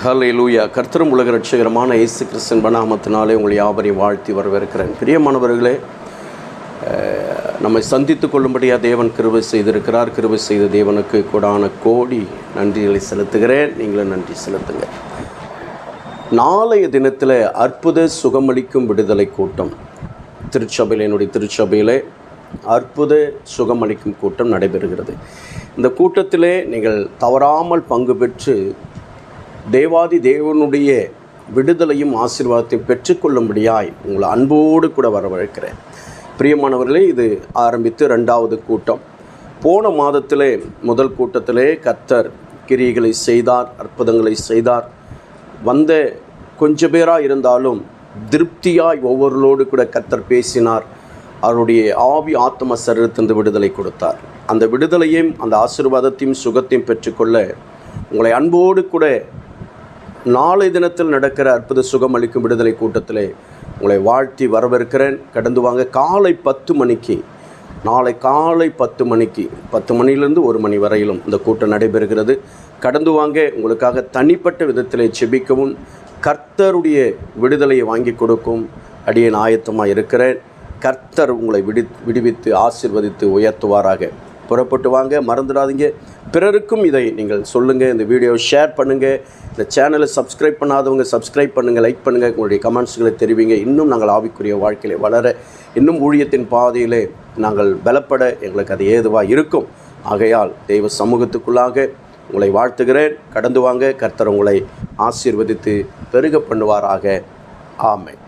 ஹல்லேலூயா. கர்த்தரும் உலக ரட்சகரமான இயேசு கிறிஸ்துவின் நாமத்தினாலே உங்களை யாவரையும் வாழ்த்தி வரவேற்கிறேன். பிரியமானவர்களே, நம்மை சந்தித்து கொள்ளும்படியாக தேவன் கிருபை செய்திருக்கிறார். கிருபை செய்த தேவனுக்கு கூடான கோடி நன்றிகளை செலுத்துகிறேன். நீங்களும் நன்றி செலுத்துங்க. நாளைய தினத்தில் அற்புத சுகமளிக்கும் விடுதலை கூட்டம் திருச்சபையில், என்னுடைய திருச்சபையிலே அற்புத சுகமளிக்கும் கூட்டம் நடைபெறுகிறது. இந்த கூட்டத்திலே நீங்கள் தவறாமல் பங்கு பெற்று தேவாதி தேவனுடைய விடுதலையும் ஆசீர்வாதத்தையும் பெற்றுக்கொள்ளும்படியாய் உங்களை அன்போடு கூட வரவழைக்கிறேன். பிரியமானவர்களே, இது ஆரம்பித்து 2வது கூட்டம். போன மாதத்திலே முதல் கூட்டத்திலே கர்த்தர் கிரியைகளை செய்தார், அற்புதங்களை செய்தார். வந்த கொஞ்சம் பேராக இருந்தாலும் திருப்தியாய் ஒவ்வொருளோடு கூட கர்த்தர் பேசினார். அவருடைய ஆவி ஆத்ம சரீரத்திலிருந்து விடுதலை கொடுத்தார். அந்த விடுதலையும் அந்த ஆசீர்வாதத்தையும் சுகத்தையும் பெற்றுக்கொள்ள உங்களை அன்போடு கூட நாளை தினத்தில் நடக்கிற அற்புத சுகம் அளிக்கும் விடுதலை கூட்டத்திலே உங்களை வாழ்த்தி வரவேற்கிறேன். கடந்து வாங்க. காலை 10 மணிக்கு, நாளை காலை 10 மணிக்கு, 10 மணியிலிருந்து 1 மணி வரையிலும் இந்த கூட்டம் நடைபெறுகிறது. கடந்து வாங்க. உங்களுக்காக தனிப்பட்ட விதத்திலே செபிக்கவும் கர்த்தருடைய விடுதலையை வாங்கி கொடுக்கும் அடியேன் ஆயத்தமாக இருக்கிறேன். கர்த்தர் உங்களை விடுவித்து ஆசீர்வதித்து உயர்த்துவாராக. புறப்பட்டு வாங்க. மறந்துடாதீங்க. பிறருக்கும் இதை நீங்கள் சொல்லுங்கள். இந்த வீடியோவை ஷேர் பண்ணுங்கள். இந்த சேனலை சப்ஸ்கிரைப் பண்ணாதவங்க சப்ஸ்கிரைப் பண்ணுங்கள், லைக் பண்ணுங்கள், உங்களுடைய கமெண்ட்ஸ்களை தெரிவிங்க. இன்னும் நாங்கள் ஆவிக்குரிய வாழ்க்கையிலே வளர, இன்னும் ஊழியத்தின் பாதையிலே நாங்கள் பலப்பட எங்களுக்கு அது ஏதுவாக இருக்கும். ஆகையால் தெய்வ சமூகத்துக்குள்ளாக உங்களை வாழ்த்துகிறேன். கடந்து வாங்க. கர்த்தர் உங்களை ஆசீர்வதித்து பெருக பண்ணுவாராக. ஆமென்.